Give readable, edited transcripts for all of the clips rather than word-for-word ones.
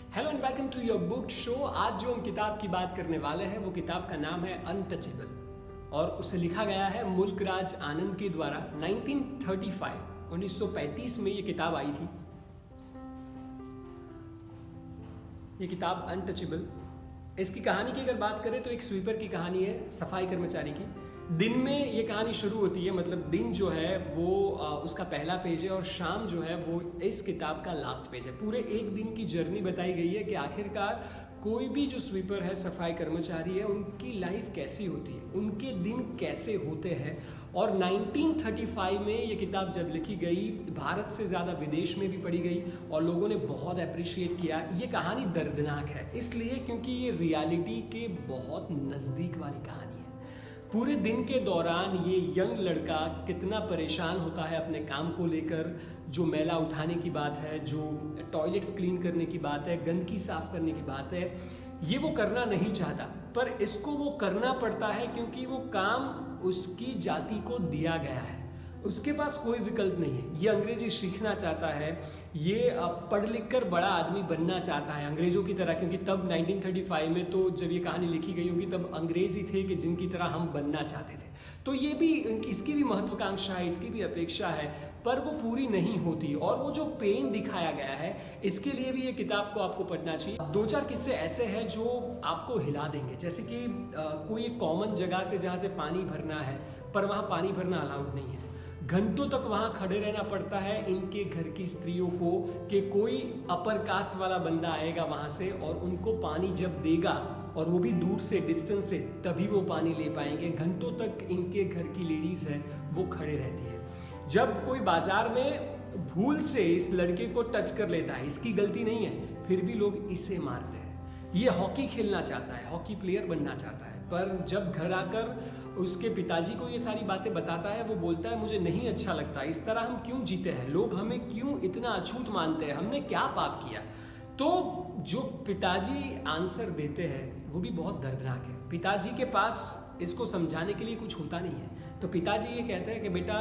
Hello and welcome to your book show. आज जो हम किताब की बात करने वाले हैं वो किताब का नाम है अनटचेबल और उसे लिखा गया है मुल्कराज आनंद के द्वारा 1935 में ये किताब आई थी। ये किताब अनटचेबल, इसकी कहानी की अगर बात करें तो एक स्वीपर की कहानी है, सफाई कर्मचारी की। दिन में ये कहानी शुरू होती है, मतलब दिन जो है वो उसका पहला पेज है और शाम जो है वो इस किताब का लास्ट पेज है। पूरे एक दिन की जर्नी बताई गई है कि आखिरकार कोई भी जो स्वीपर है, सफाई कर्मचारी है, उनकी लाइफ कैसी होती है, उनके दिन कैसे होते हैं। और 1935 में ये किताब जब लिखी गई, भारत से ज़्यादा विदेश में भी पढ़ी गई और लोगों ने बहुत अप्रिशिएट किया। ये कहानी दर्दनाक है इसलिए क्योंकि ये रियलिटी के बहुत नज़दीक वाली कहानी है। पूरे दिन के दौरान ये यंग लड़का कितना परेशान होता है अपने काम को लेकर। जो मैला उठाने की बात है, जो टॉयलेट्स क्लीन करने की बात है, गंदगी साफ करने की बात है, ये वो करना नहीं चाहता पर इसको वो करना पड़ता है क्योंकि वो काम उसकी जाति को दिया गया है। उसके पास कोई विकल्प नहीं है। ये अंग्रेजी सीखना चाहता है, ये पढ़ लिख कर बड़ा आदमी बनना चाहता है अंग्रेजों की तरह, क्योंकि तब 1935 में तो जब ये कहानी लिखी गई होगी तब अंग्रेज ही थे कि जिनकी तरह हम बनना चाहते थे। तो ये भी इसकी भी महत्वाकांक्षा है, इसकी भी अपेक्षा है, पर वो पूरी नहीं होती। और वो जो पेन दिखाया गया है, इसके लिए भी ये किताब को आपको पढ़ना चाहिए। दो चार किस्से ऐसे हैं जो आपको हिला देंगे, जैसे कि कोई एक कॉमन जगह से जहाँ से पानी भरना है पर वहाँ पानी भरना अलाउड नहीं है। घंटों तक वहां खड़े रहना पड़ता है इनके घर की स्त्रियों को कि कोई अपर कास्ट वाला बंदा आएगा वहां से और उनको पानी जब देगा, और वो भी दूर से, डिस्टेंस से, तभी वो पानी ले पाएंगे। घंटों तक इनके घर की लेडीज है वो खड़े रहती है। जब कोई बाजार में भूल से इस लड़के को टच कर लेता है, इसकी गलती नहीं है, फिर भी लोग इसे मारते हैं। ये हॉकी खेलना चाहता है, हॉकी प्लेयर बनना चाहता है, पर जब घर आकर उसके पिताजी को ये सारी बातें बताता है, वो बोलता है मुझे नहीं अच्छा लगता, इस तरह हम क्यों जीते हैं, लोग हमें क्यों इतना अछूत मानते हैं, हमने क्या पाप किया। तो जो पिताजी आंसर देते हैं वो भी बहुत दर्दनाक है। पिताजी के पास इसको समझाने के लिए कुछ होता नहीं है, तो पिताजी ये कहते हैं कि बेटा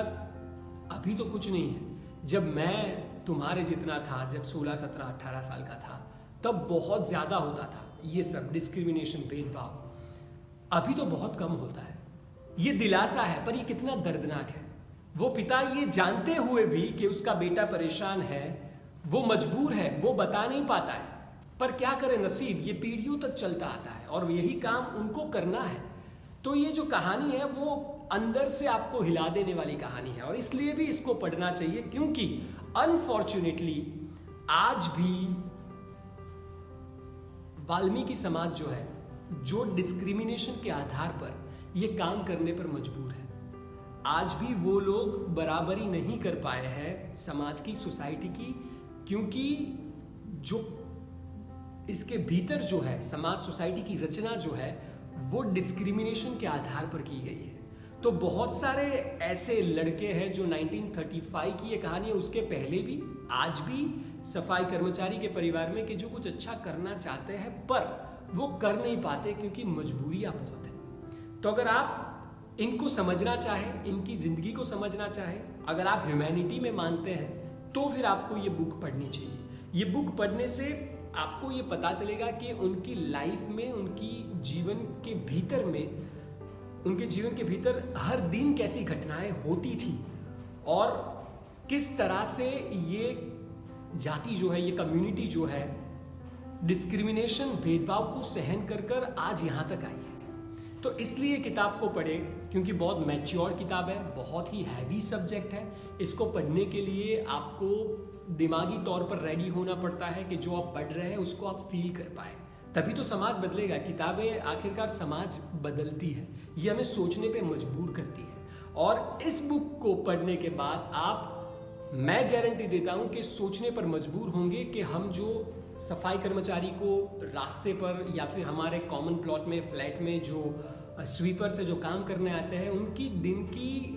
अभी तो कुछ नहीं है, जब मैं तुम्हारे जितना था, जब 16, 17, 18 साल का था, तब बहुत ज्यादा होता था ये सब डिस्क्रिमिनेशन, भेदभाव। अभी तो बहुत कम होता है। ये दिलासा है, पर ये कितना दर्दनाक है। वो पिता ये जानते हुए भी कि उसका बेटा परेशान है, वो मजबूर है, वो बता नहीं पाता है, पर क्या करे नसीब, ये पीढ़ियों तक चलता आता है और यही काम उनको करना है। तो ये जो कहानी है वो अंदर से आपको हिला देने वाली कहानी है और इसलिए भी इसको पढ़ना चाहिए, क्योंकि अनफॉर्चुनेटली आज भी वाल्मीकि समाज जो है, जो डिस्क्रिमिनेशन के आधार पर ये काम करने पर मजबूर है। आज भी वो लोग बराबरी नहीं कर पाए हैं समाज की, सोसाइटी की, क्योंकि जो इसके भीतर जो है समाज, सोसाइटी की रचना जो है वो डिस्क्रिमिनेशन के आधार पर की गई है। तो बहुत सारे ऐसे लड़के हैं जो 1935 की ये कहानी है, उसके पहले भी, आज भी सफाई कर्मचारी के परिवार में, कि जो कुछ अच्छा करना चाहते हैं पर वो कर नहीं पाते क्योंकि मजबूरियां बहुत है। तो अगर आप इनको समझना चाहें, इनकी जिंदगी को समझना चाहें, अगर आप ह्यूमैनिटी में मानते हैं, तो फिर आपको ये बुक पढ़नी चाहिए। ये बुक पढ़ने से आपको ये पता चलेगा कि उनकी लाइफ में, उनकी जीवन के भीतर में, उनके जीवन के भीतर हर दिन कैसी घटनाएं होती थी और किस तरह से ये जाति जो है, ये कम्युनिटी जो है, डिस्क्रिमिनेशन, भेदभाव को सहन कर कर आज यहां तक आई है। तो इसलिए किताब को पढ़े, क्योंकि बहुत मैच्योर किताब है, बहुत ही हैवी सब्जेक्ट है। इसको पढ़ने के लिए आपको दिमागी तौर पर रेडी होना पड़ता है कि जो आप पढ़ रहे हैं उसको आप फील कर पाए, तभी तो समाज बदलेगा। किताबें आखिरकार समाज बदलती है, ये हमें सोचने पे मजबूर करती है। और इस बुक को पढ़ने के बाद आप, मैं गारंटी देता हूं कि सोचने पर मजबूर होंगे कि हम जो सफाई कर्मचारी को रास्ते पर या फिर हमारे कॉमन प्लॉट में, फ्लैट में जो स्वीपर से जो काम करने आते हैं, उनकी दिन की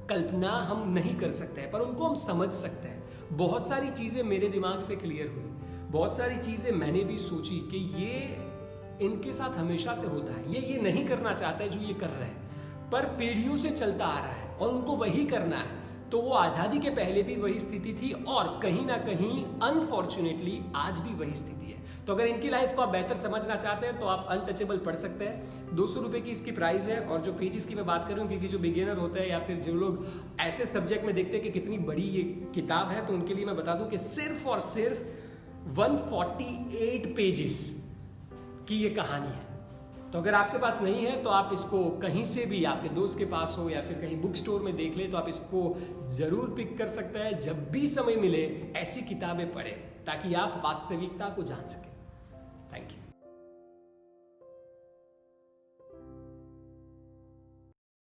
कल्पना हम नहीं कर सकते हैं, पर उनको हम समझ सकते हैं। बहुत सारी चीज़ें मेरे दिमाग से क्लियर हुई, बहुत सारी चीज़ें मैंने भी सोची कि ये इनके साथ हमेशा से होता है, ये नहीं करना चाहता है जो ये कर रहे हैं, पर पीढ़ियों से चलता आ रहा है और उनको वही करना है। तो वो आज़ादी के पहले भी वही स्थिति थी और कहीं ना कहीं अनफॉर्चुनेटली आज भी वही स्थिति है। तो अगर इनकी लाइफ को आप बेहतर समझना चाहते हैं तो आप अनटचेबल पढ़ सकते हैं। 200 रुपये की इसकी प्राइस है। और जो पेजेस की मैं बात कर रहा हूँ, क्योंकि जो बिगिनर होता है या फिर जो लोग ऐसे सब्जेक्ट में देखते हैं कि कितनी बड़ी ये किताब है, तो उनके लिए मैं बता दूं कि सिर्फ और सिर्फ 148 पेजेस की ये कहानी है। तो अगर आपके पास नहीं है तो आप इसको कहीं से भी, आपके दोस्त के पास हो या फिर कहीं बुक स्टोर में देख ले, तो आप इसको जरूर पिक कर सकते हैं। जब भी समय मिले ऐसी किताबें पढ़ें ताकि आप वास्तविकता को जान सकें।